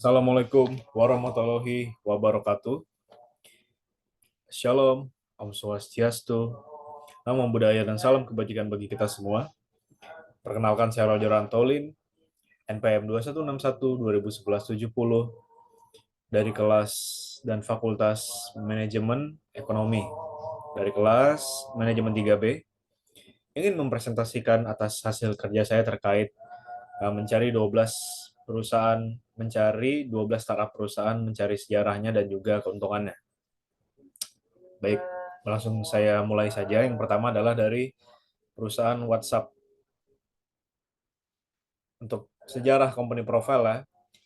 Assalamualaikum warahmatullahi wabarakatuh. Shalom, Om Swastiastu, Namo Buddhaya dan salam kebajikan bagi kita semua. Perkenalkan saya Roger Antolin, NPM 2161 2011 70 dari kelas dan Fakultas Manajemen Ekonomi dari kelas Manajemen 3B. Ingin mempresentasikan atas hasil kerja saya terkait mencari 12 perusahaan, mencari 12 startup perusahaan, mencari sejarahnya dan juga keuntungannya. Baik, langsung saya mulai saja. Yang pertama adalah dari perusahaan WhatsApp. Untuk sejarah company profile ya,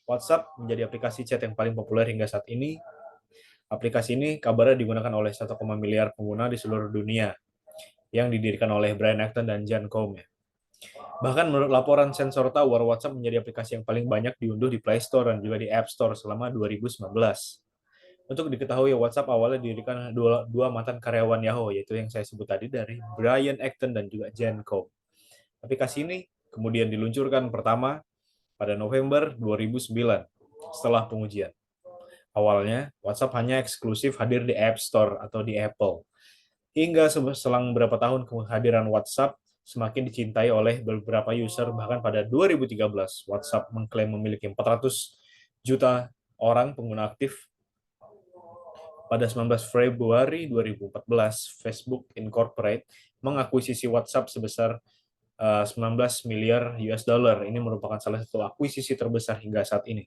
WhatsApp menjadi aplikasi chat yang paling populer hingga saat ini. Aplikasi ini kabarnya digunakan oleh 1, miliar pengguna di seluruh dunia yang didirikan oleh Brian Acton dan Jan Koum. Bahkan menurut laporan Sensor Tower, WhatsApp menjadi aplikasi yang paling banyak diunduh di Play Store dan juga di App Store selama 2019. Untuk diketahui, WhatsApp awalnya didirikan dua mantan karyawan Yahoo, yaitu yang saya sebut tadi dari Brian Acton dan juga Jan Koum. Aplikasi ini kemudian diluncurkan pertama pada November 2009 setelah pengujian. Awalnya, WhatsApp hanya eksklusif hadir di App Store atau di Apple. Hingga selang beberapa tahun kehadiran WhatsApp semakin dicintai oleh beberapa user, bahkan pada 2013, WhatsApp mengklaim memiliki 400 juta orang pengguna aktif. Pada 19 Februari 2014, Facebook Incorporate mengakuisisi WhatsApp sebesar 19 miliar US dollar. Ini merupakan salah satu akuisisi terbesar hingga saat ini.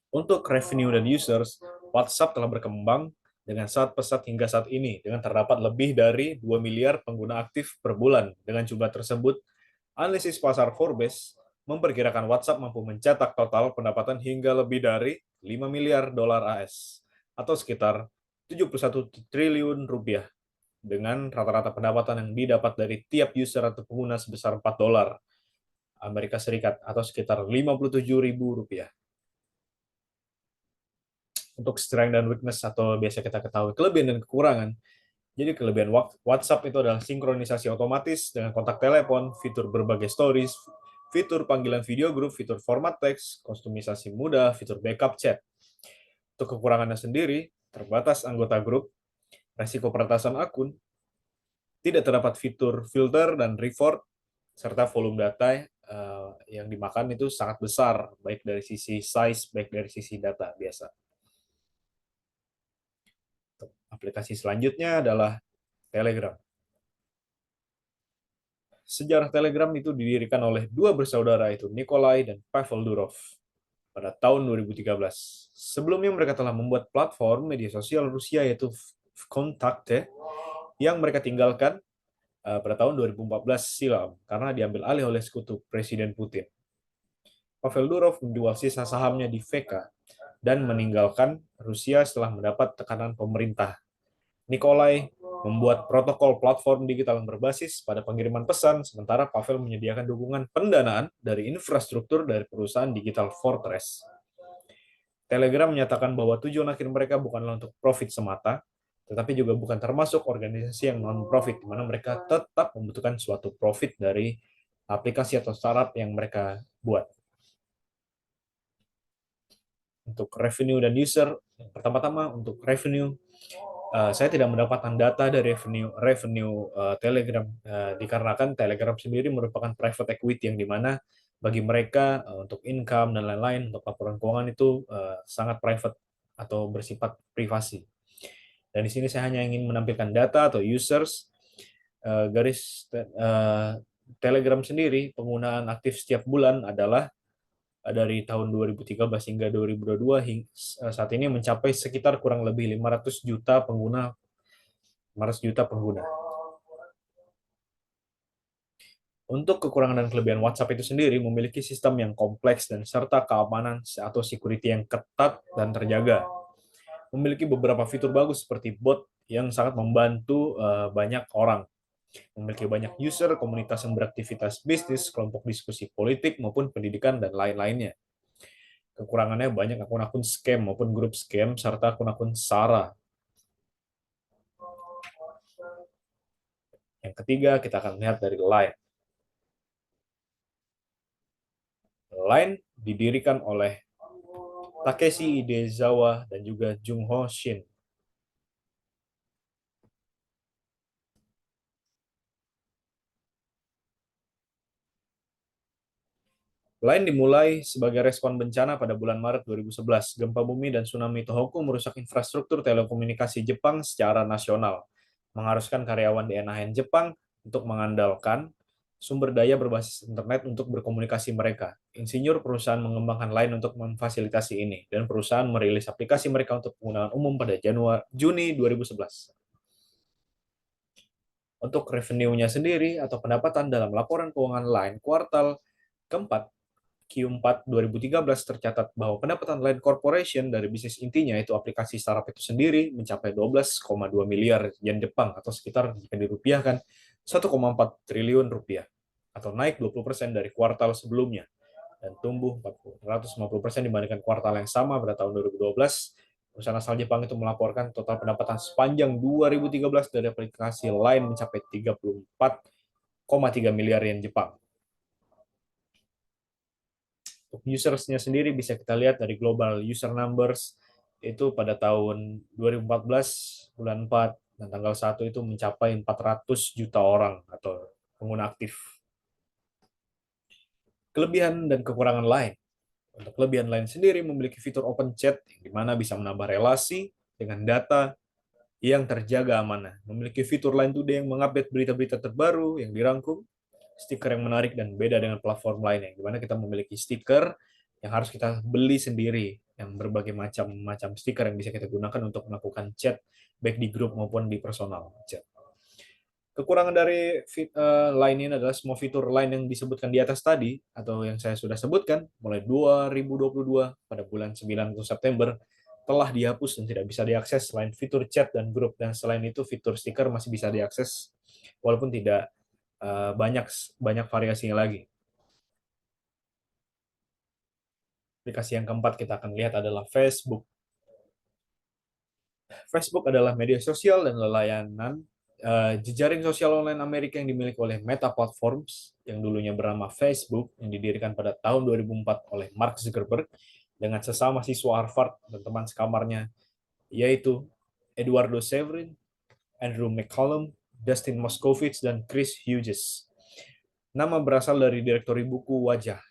Untuk revenue dan users, WhatsApp telah berkembang dengan sangat pesat hingga saat ini, dengan terdapat lebih dari 2 miliar pengguna aktif per bulan. Dengan jumlah tersebut, analisis pasar Forbes memperkirakan WhatsApp mampu mencetak total pendapatan hingga lebih dari 5 miliar dolar AS, atau sekitar 71 triliun rupiah, dengan rata-rata pendapatan yang didapat dari tiap user atau pengguna sebesar 4 dolar Amerika Serikat, atau sekitar 57 ribu rupiah. Untuk strength dan weakness atau biasa kita ketahui kelebihan dan kekurangan. Jadi kelebihan WhatsApp itu adalah sinkronisasi otomatis dengan kontak telepon, fitur berbagai stories, fitur panggilan video grup, fitur format teks, kustomisasi mudah, fitur backup chat. Untuk kekurangannya sendiri, terbatas anggota grup, resiko peretasan akun, tidak terdapat fitur filter dan report, serta volume data yang dimakan itu sangat besar, baik dari sisi size, baik dari sisi data biasa. Aplikasi selanjutnya adalah Telegram. Sejarah Telegram itu didirikan oleh dua bersaudara, itu Nikolai dan Pavel Durov, pada tahun 2013. Sebelumnya mereka telah membuat platform media sosial Rusia yaitu Vkontakte yang mereka tinggalkan pada tahun 2014 silam karena diambil alih oleh sekutu Presiden Putin. Pavel Durov menjual sisa sahamnya di VK dan meninggalkan Rusia setelah mendapat tekanan pemerintah. Nikolai membuat protokol platform digital yang berbasis pada pengiriman pesan, sementara Pavel menyediakan dukungan pendanaan dari infrastruktur dari perusahaan Digital Fortress. Telegram menyatakan bahwa tujuan akhir mereka bukanlah untuk profit semata, tetapi juga bukan termasuk organisasi yang non-profit, di mana mereka tetap membutuhkan suatu profit dari aplikasi atau startup yang mereka buat. Untuk revenue dan user, pertama-tama untuk revenue, saya tidak mendapatkan data dari revenue Telegram dikarenakan Telegram sendiri merupakan private equity yang dimana bagi mereka untuk income dan lain-lain untuk laporan keuangan itu sangat private atau bersifat privasi. Dan di sini saya hanya ingin menampilkan data atau users Telegram sendiri. Penggunaan aktif setiap bulan adalah dari tahun 2013 hingga 2022 saat ini mencapai sekitar kurang lebih 500 juta pengguna. Untuk kekurangan dan kelebihan WhatsApp itu sendiri memiliki sistem yang kompleks dan serta keamanan atau security yang ketat dan terjaga. Memiliki beberapa fitur bagus seperti bot yang sangat membantu banyak orang. Memiliki banyak user, komunitas yang beraktivitas bisnis, kelompok diskusi politik maupun pendidikan dan lain-lainnya. Kekurangannya banyak akun-akun scam maupun grup scam serta akun-akun SARA. Yang ketiga, kita akan lihat dari Line. Line didirikan oleh Takeshi Idezawa dan juga Jung Ho Shin. Line dimulai sebagai respon bencana pada bulan Maret 2011. Gempa bumi dan tsunami Tohoku merusak infrastruktur telekomunikasi Jepang secara nasional, mengharuskan karyawan di NHN Jepang untuk mengandalkan sumber daya berbasis internet untuk berkomunikasi mereka. Insinyur perusahaan mengembangkan Line untuk memfasilitasi ini, dan perusahaan merilis aplikasi mereka untuk penggunaan umum pada Juni 2011. Untuk revenue-nya sendiri atau pendapatan dalam laporan keuangan Line kuartal keempat Q4 2013 tercatat bahwa pendapatan Line Corporation dari bisnis intinya itu aplikasi startup itu sendiri mencapai 12,2 miliar yen Jepang atau sekitar jika dirupiahkan 1,4 triliun rupiah atau naik 20% dari kuartal sebelumnya dan tumbuh 450% dibandingkan kuartal yang sama pada tahun 2012. Perusahaan asal Jepang itu melaporkan total pendapatan sepanjang 2013 dari aplikasi Line mencapai 34,3 miliar yen Jepang. Untuk usersnya sendiri bisa kita lihat dari global user numbers itu pada tahun 2014 bulan 4 dan tanggal 1 itu mencapai 400 juta orang atau pengguna aktif. Kelebihan dan kekurangan Line. Untuk kelebihan Line sendiri memiliki fitur open chat yang dimana bisa menambah relasi dengan data yang terjaga amanah. Memiliki fitur Line Today yang mengupdate berita-berita terbaru yang dirangkum, stiker yang menarik dan beda dengan platform lainnya, di mana kita memiliki stiker yang harus kita beli sendiri, yang berbagai macam stiker yang bisa kita gunakan untuk melakukan chat, baik di grup maupun di personal chat. Kekurangan dari Line ini adalah semua fitur Line yang disebutkan di atas tadi, atau yang saya sudah sebutkan, mulai 2022 pada bulan 9 September, telah dihapus dan tidak bisa diakses selain fitur chat dan grup, dan selain itu fitur stiker masih bisa diakses, walaupun tidak banyak variasinya lagi. Aplikasi yang keempat kita akan lihat adalah Facebook. Facebook adalah media sosial dan layanan jejaring sosial online Amerika yang dimiliki oleh Meta Platforms yang dulunya bernama Facebook, yang didirikan pada tahun 2004 oleh Mark Zuckerberg dengan sesama siswa Harvard dan teman sekamarnya, yaitu Eduardo Severin, Andrew McCallum, Dustin Moskovitz, dan Chris Hughes. Nama berasal dari direktori buku wajah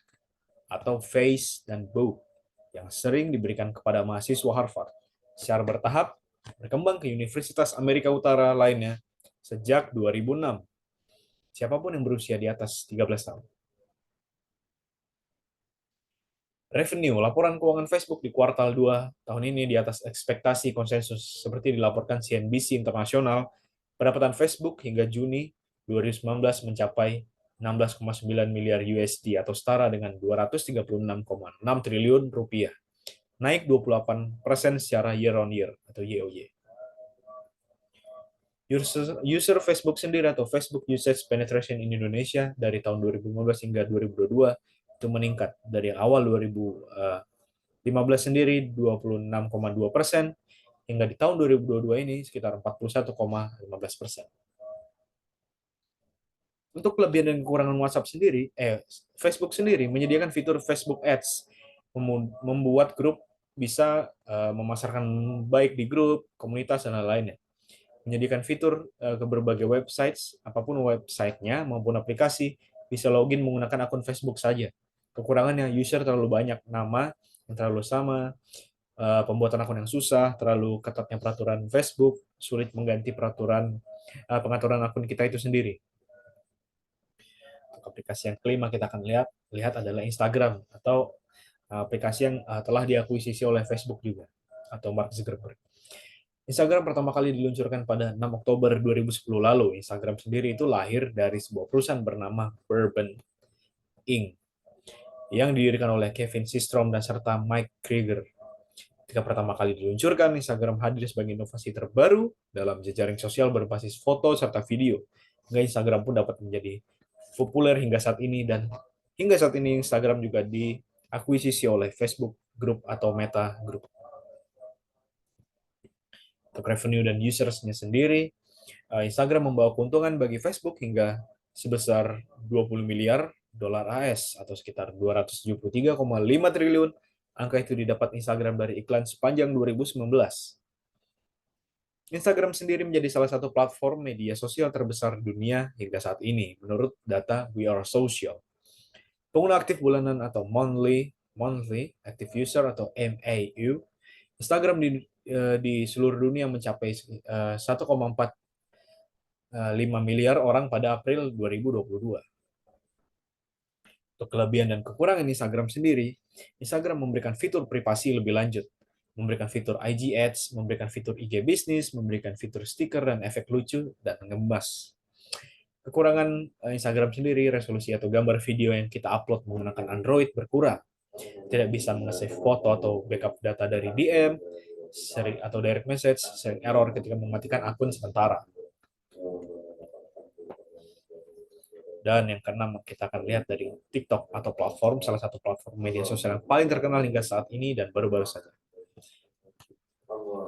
atau Face dan Bow yang sering diberikan kepada mahasiswa Harvard secara bertahap berkembang ke Universitas Amerika Utara lainnya sejak 2006. Siapapun yang berusia di atas 13 tahun. Revenue, laporan keuangan Facebook di kuartal 2 tahun ini di atas ekspektasi konsensus seperti dilaporkan CNBC Internasional. Pendapatan Facebook hingga Juni 2019 mencapai 16,9 miliar USD atau setara dengan 236,6 triliun rupiah, naik 28% secara year on year atau YOY. User Facebook sendiri atau Facebook Usage Penetration in Indonesia dari tahun 2015 hingga 2022 itu meningkat dari awal 2015 sendiri 26,2% hingga di tahun 2022 ini sekitar 41,15%. Untuk kelebihan dan kekurangan WhatsApp sendiri, Facebook sendiri menyediakan fitur Facebook Ads, membuat grup bisa memasarkan baik di grup, komunitas, dan lain-lainnya. Menyediakan fitur ke berbagai websites, apapun websitenya maupun aplikasi, bisa login menggunakan akun Facebook saja. Kekurangannya, user terlalu banyak, nama yang terlalu sama, pembuatan akun yang susah, terlalu ketatnya peraturan Facebook, sulit mengganti pengaturan akun kita itu sendiri. Untuk aplikasi yang kelima kita akan lihat adalah Instagram, atau aplikasi yang telah diakuisisi oleh Facebook juga, atau Mark Zuckerberg. Instagram pertama kali diluncurkan pada 6 Oktober 2010 lalu. Instagram sendiri itu lahir dari sebuah perusahaan bernama Bourbon Inc. yang didirikan oleh Kevin Systrom dan serta Mike Krieger. Ketika pertama kali diluncurkan, Instagram hadir sebagai inovasi terbaru dalam jejaring sosial berbasis foto serta video. Hingga Instagram pun dapat menjadi populer hingga saat ini, dan hingga saat ini Instagram juga diakuisisi oleh Facebook Group atau Meta Group. Untuk revenue dan usersnya sendiri, Instagram membawa keuntungan bagi Facebook hingga sebesar 20 miliar dolar AS atau sekitar 273,5 triliun. Angka itu didapat Instagram dari iklan sepanjang 2019. Instagram sendiri menjadi salah satu platform media sosial terbesar di dunia hingga saat ini, menurut data We Are Social. Pengguna aktif bulanan atau monthly active user atau MAU Instagram di seluruh dunia mencapai 1,45 miliar orang pada April 2022. Untuk kelebihan dan kekurangan Instagram sendiri, Instagram memberikan fitur privasi lebih lanjut, memberikan fitur IG Ads, memberikan fitur IG Business, memberikan fitur stiker dan efek lucu dan mengemas. Kekurangan Instagram sendiri, resolusi atau gambar video yang kita upload menggunakan Android berkurang. Tidak bisa nge-save foto atau backup data dari DM, sering atau direct message, sering error ketika mematikan akun sementara. Dan yang keenam, kita akan lihat dari TikTok atau platform, salah satu platform media sosial yang paling terkenal hingga saat ini dan baru-baru saja.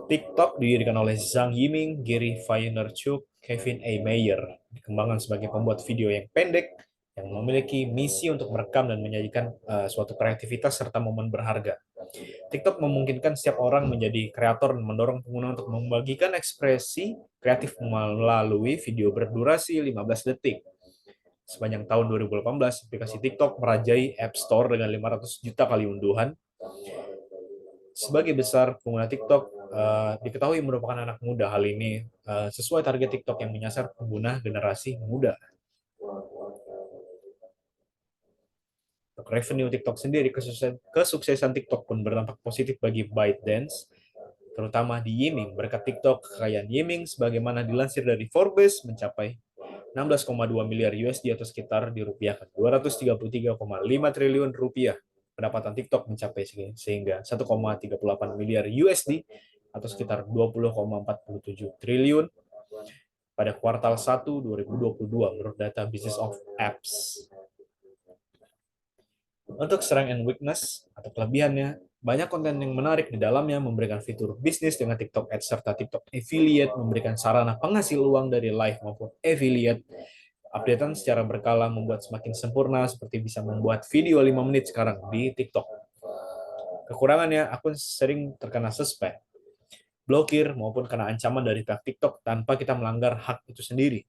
TikTok didirikan oleh Zhang Yiming, Gary Vaynerchuk, Kevin A. Mayer. Dikembangkan sebagai pembuat video yang pendek, yang memiliki misi untuk merekam dan menyajikan suatu kreativitas serta momen berharga. TikTok memungkinkan setiap orang menjadi kreator dan mendorong pengguna untuk membagikan ekspresi kreatif melalui video berdurasi 15 detik. Sepanjang tahun 2018, aplikasi TikTok merajai App Store dengan 500 juta kali unduhan. Sebagai besar pengguna TikTok diketahui merupakan anak muda. Hal ini sesuai target TikTok yang menyasar pengguna generasi muda. Untuk revenue TikTok sendiri, kesuksesan TikTok pun berdampak positif bagi ByteDance, terutama di Yiming. Berkat TikTok, kekayaan Yiming sebagaimana dilansir dari Forbes mencapai 16,2 miliar USD atau sekitar dirupiahkan 233,5 triliun rupiah. Pendapatan TikTok mencapai sehingga 1,38 miliar USD atau sekitar 20,47 triliun pada kuartal 1 2022 menurut data Business of Apps. Untuk strength and weakness atau kelebihannya, banyak konten yang menarik di dalamnya, memberikan fitur bisnis dengan TikTok Ads serta TikTok Affiliate, memberikan sarana penghasil uang dari live maupun affiliate. Updatean secara berkala membuat semakin sempurna, seperti bisa membuat video 5 menit sekarang di TikTok. Kekurangannya, akun sering terkena suspend, blokir, maupun kena ancaman dari pihak TikTok tanpa kita melanggar hak itu sendiri.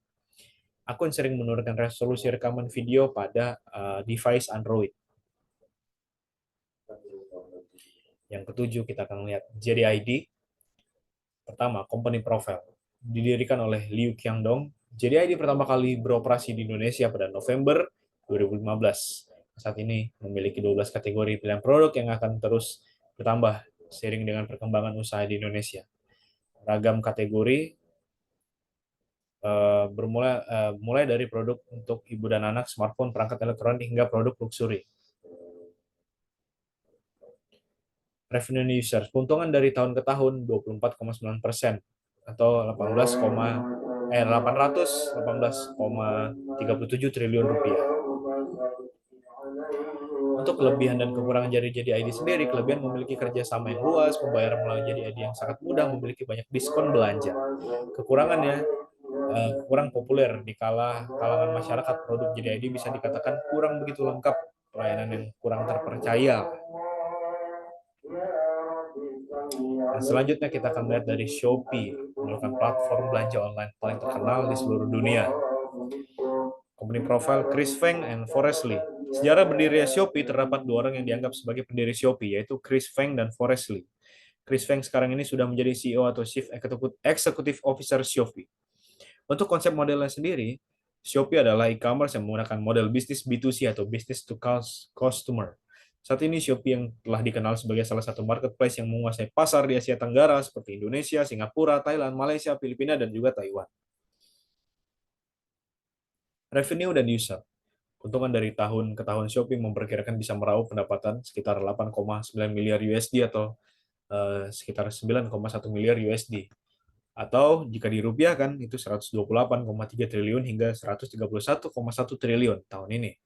Akun sering menurunkan resolusi rekaman video pada device Android. Yang ketujuh, kita akan lihat JDID. Pertama, company profile. Didirikan oleh Liu Qiangdong, JDID pertama kali beroperasi di Indonesia pada November 2015. Saat ini memiliki 12 kategori pilihan produk yang akan terus bertambah seiring dengan perkembangan usaha di Indonesia. Ragam kategori mulai dari produk untuk ibu dan anak, smartphone, perangkat elektronik, hingga produk luxury. Revenue user, keuntungan dari tahun ke tahun 24,9% atau 818,37 triliun rupiah. Untuk kelebihan dan kekurangan dari JDID sendiri, kelebihan memiliki kerjasama yang luas, pembayaran melalui JDID yang sangat mudah, memiliki banyak diskon belanja. Kekurangannya, kurang populer di kalangan masyarakat. Produk JDID bisa dikatakan kurang begitu lengkap, pelayanan yang kurang terpercaya. Dan selanjutnya kita akan melihat dari Shopee, merupakan platform belanja online paling terkenal di seluruh dunia. Company profile Chris Feng and Forrest Li. Sejarah berdirinya Shopee terdapat dua orang yang dianggap sebagai pendiri Shopee, yaitu Chris Feng dan Forrest Li. Chris Feng sekarang ini sudah menjadi CEO atau Chief Executive Officer Shopee. Untuk konsep modelnya sendiri, Shopee adalah e-commerce yang menggunakan model bisnis B2C atau business to customer. Saat ini Shopee yang telah dikenal sebagai salah satu marketplace yang menguasai pasar di Asia Tenggara seperti Indonesia, Singapura, Thailand, Malaysia, Filipina, dan juga Taiwan. Revenue dan user. Keuntungan dari tahun ke tahun Shopee memperkirakan bisa meraup pendapatan sekitar 8,9 miliar USD atau sekitar 9,1 miliar USD. Atau jika dirupiahkan itu 128,3 triliun hingga 131,1 triliun tahun ini.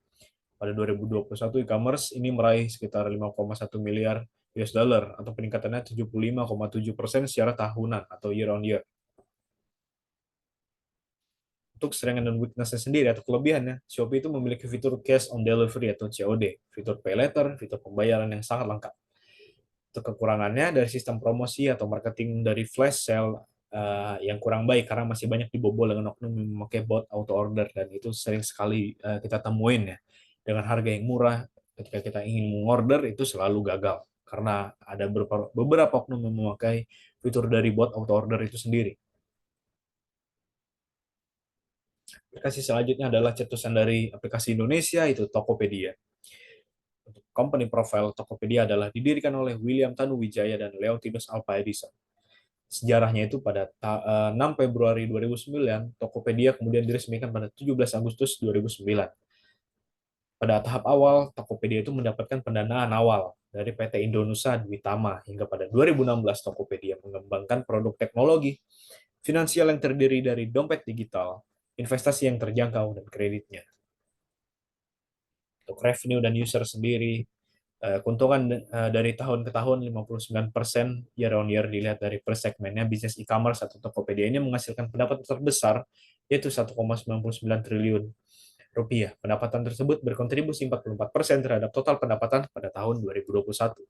Pada 2021 e-commerce ini meraih sekitar 5,1 miliar US dollar atau peningkatannya 75,7% secara tahunan atau year on year. Untuk strength dan weakness sendiri atau kelebihannya, Shopee itu memiliki fitur cash on delivery atau COD, fitur pay later, fitur pembayaran yang sangat lengkap. Untuk kekurangannya dari sistem promosi atau marketing dari flash sale yang kurang baik karena masih banyak dibobol dengan oknum yang memakai bot auto order, dan itu sering sekali kita temuin ya. Dengan harga yang murah, ketika kita ingin mengorder itu selalu gagal karena ada beberapa oknum yang memakai fitur dari bot auto order itu sendiri. Aplikasi selanjutnya adalah cetusan dari aplikasi Indonesia, itu Tokopedia. Untuk company profile Tokopedia adalah didirikan oleh William Tanuwijaya dan Leontinus Alfa Edison. Sejarahnya itu pada 6 Februari 2009, Tokopedia kemudian diresmikan pada 17 Agustus 2009. Pada tahap awal, Tokopedia itu mendapatkan pendanaan awal dari PT Indonesia Dwitama, hingga pada 2016 Tokopedia mengembangkan produk teknologi finansial yang terdiri dari dompet digital, investasi yang terjangkau, dan kreditnya. Untuk revenue dan user sendiri, keuntungan dari tahun ke tahun 59% year on year dilihat dari per segmennya. Bisnis e-commerce atau Tokopedia ini menghasilkan pendapatan terbesar, yaitu 1,99 triliun rupiah. Pendapatan tersebut berkontribusi 44% terhadap total pendapatan pada tahun 2021.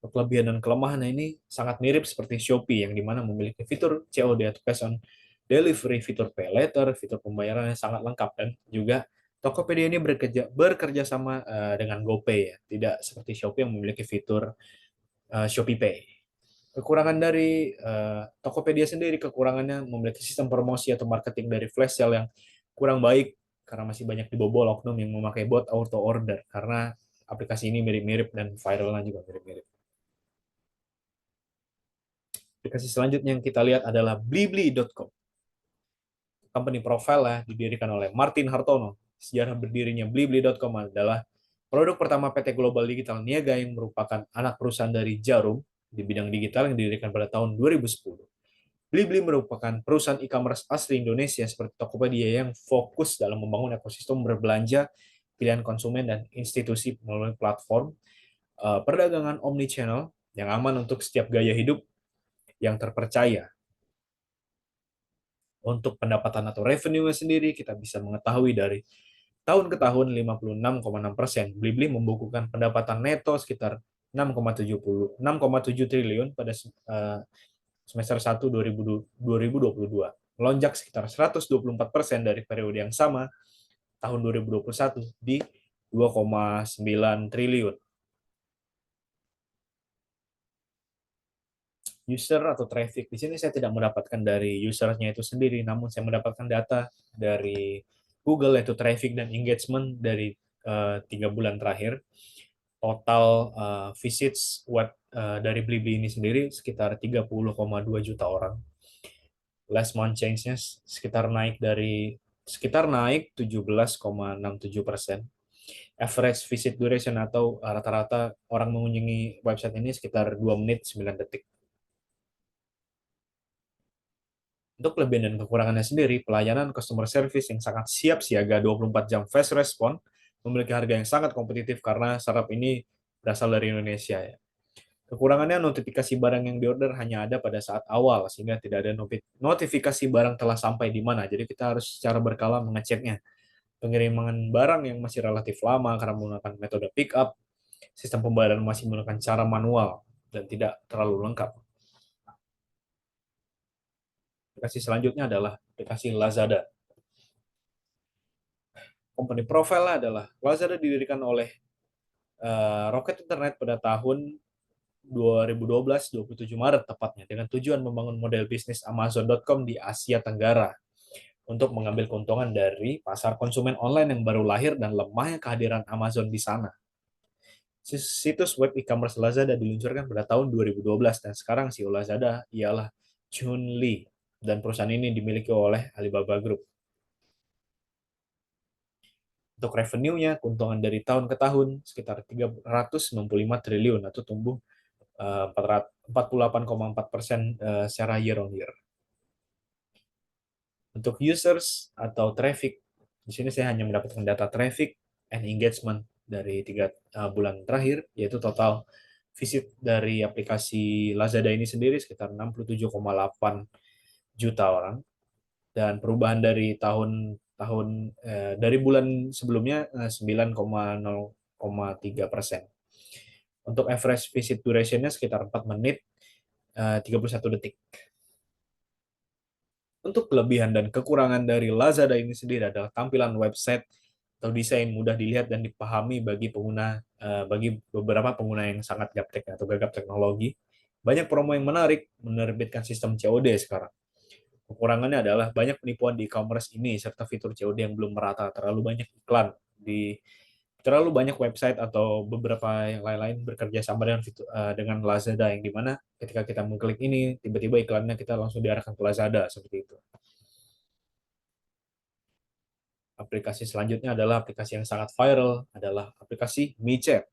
Kelebihan dan kelemahannya ini sangat mirip seperti Shopee, yang dimana memiliki fitur COD atau cash on delivery, fitur pay later, fitur pembayaran yang sangat lengkap, dan juga Tokopedia ini bekerja sama dengan GoPay ya, tidak seperti Shopee yang memiliki fitur Shopee Pay. Kekurangan dari Tokopedia sendiri, kekurangannya memiliki sistem promosi atau marketing dari flash sale yang kurang baik karena masih banyak dibobol oknum yang memakai bot auto order, karena aplikasi ini mirip-mirip dan viralnya juga mirip-mirip. Aplikasi selanjutnya yang kita lihat adalah Blibli.com. Company profile ya, didirikan oleh Martin Hartono. Sejarah berdirinya Blibli.com adalah produk pertama PT Global Digital Niaga yang merupakan anak perusahaan dari Jarum di bidang digital yang didirikan pada tahun 2010. Blibli merupakan perusahaan e-commerce asli Indonesia seperti Tokopedia yang fokus dalam membangun ekosistem berbelanja pilihan konsumen dan institusi melalui platform perdagangan omnichannel yang aman untuk setiap gaya hidup yang terpercaya. Untuk pendapatan atau revenue sendiri, kita bisa mengetahui dari tahun ke tahun 56,6%. Blibli membukukan pendapatan neto sekitar 6,7 triliun pada semester 1 2022, melonjak sekitar 124% dari periode yang sama tahun 2021 di 2,9 triliun. User atau traffic, di sini saya tidak mendapatkan dari usernya itu sendiri, namun saya mendapatkan data dari Google, yaitu traffic dan engagement dari 3 bulan terakhir. Total visits web dari Blibli ini sendiri sekitar 30,2 juta orang. Last month change-nya sekitar naik 17,67%. Average visit duration atau rata-rata orang mengunjungi website ini sekitar 2 menit 9 detik. Untuk kelebihan dan kekurangannya sendiri, pelayanan customer service yang sangat siap siaga 24 jam fast response, memiliki harga yang sangat kompetitif karena startup ini berasal dari Indonesia ya. Kekurangannya, notifikasi barang yang diorder hanya ada pada saat awal, sehingga tidak ada notifikasi barang telah sampai di mana. Jadi kita harus secara berkala mengeceknya. Pengiriman barang yang masih relatif lama karena menggunakan metode pick up, sistem pembayaran masih menggunakan cara manual, dan tidak terlalu lengkap. Aplikasi selanjutnya adalah aplikasi Lazada. Company profile adalah Lazada didirikan oleh Rocket Internet pada tahun 2012, 27 Maret tepatnya, dengan tujuan membangun model bisnis Amazon.com di Asia Tenggara untuk mengambil keuntungan dari pasar konsumen online yang baru lahir dan lemahnya kehadiran Amazon di sana. Situs web e-commerce Lazada diluncurkan pada tahun 2012, dan sekarang CEO Lazada ialah Jun Lee, dan perusahaan ini dimiliki oleh Alibaba Group. Untuk revenue-nya, keuntungan dari tahun ke tahun sekitar 395 triliun atau tumbuh 48,4% secara year on year. Untuk users atau traffic, di sini saya hanya mendapatkan data traffic and engagement dari 3 bulan terakhir, yaitu total visit dari aplikasi Lazada ini sendiri sekitar 67,8 juta orang. dan perubahan dari dari bulan sebelumnya 9,0,3%. Untuk average visit duration-nya sekitar 4 menit 31 detik. Untuk kelebihan dan kekurangan dari Lazada ini sendiri adalah tampilan website atau desain mudah dilihat dan dipahami bagi beberapa pengguna yang sangat gaptek atau gagap teknologi. Banyak promo yang menarik, menerbitkan sistem COD sekarang. Kekurangannya adalah banyak penipuan di e-commerce ini serta fitur COD yang belum merata, terlalu banyak iklan terlalu banyak website atau beberapa yang lain-lain bekerja sama dengan Lazada yang dimana ketika kita mengklik ini tiba-tiba iklannya kita langsung diarahkan ke Lazada seperti itu. Aplikasi selanjutnya adalah aplikasi yang sangat viral adalah aplikasi MiChat,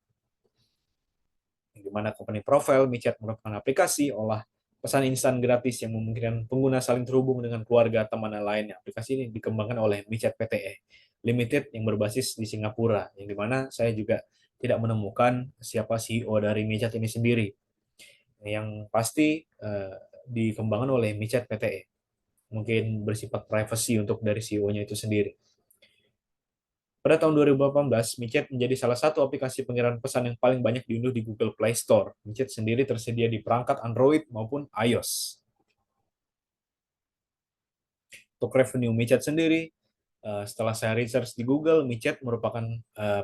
di mana company profile MiChat merupakan aplikasi olah pesan instan gratis yang memungkinkan pengguna saling terhubung dengan keluarga, teman, dan lainnya. Aplikasi ini dikembangkan oleh MiChat Pte. Limited yang berbasis di Singapura, yang dimana saya juga tidak menemukan siapa CEO dari MiChat ini sendiri. Yang pasti dikembangkan oleh MiChat Pte. Mungkin bersifat privacy untuk dari CEO-nya itu sendiri. Pada tahun 2018, MiChat menjadi salah satu aplikasi pengiriman pesan yang paling banyak diunduh di Google Play Store. MiChat sendiri tersedia di perangkat Android maupun iOS. Untuk revenue MiChat sendiri, setelah saya research di Google, MiChat merupakan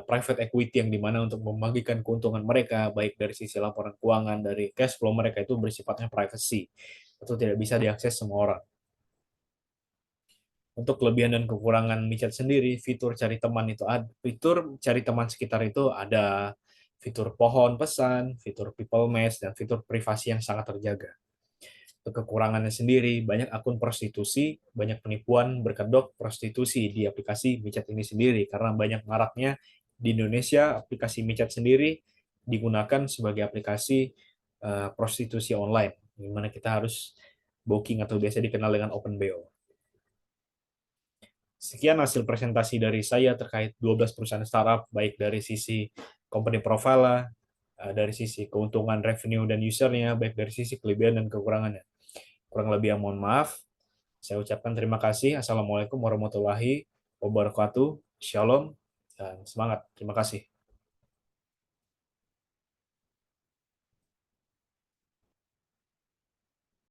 private equity yang dimana untuk membagikan keuntungan mereka, baik dari sisi laporan keuangan, dari cash flow mereka itu bersifatnya privacy, atau tidak bisa diakses semua orang. Untuk kelebihan dan kekurangan MiChat sendiri, fitur cari teman sekitar itu ada fitur pohon pesan, fitur people mesh, dan fitur privasi yang sangat terjaga. Untuk kekurangannya sendiri, banyak akun prostitusi, banyak penipuan berkedok prostitusi di aplikasi MiChat ini sendiri, karena banyak maraknya di Indonesia aplikasi MiChat sendiri digunakan sebagai aplikasi prostitusi online, di mana kita harus booking atau biasa dikenal dengan open BO. Sekian hasil presentasi dari saya terkait 12 perusahaan startup, baik dari sisi company profile, dari sisi keuntungan revenue dan usernya, baik dari sisi kelebihan dan kekurangannya. Kurang lebih mohon maaf. Saya ucapkan terima kasih. Assalamualaikum warahmatullahi wabarakatuh. Shalom dan semangat. Terima kasih.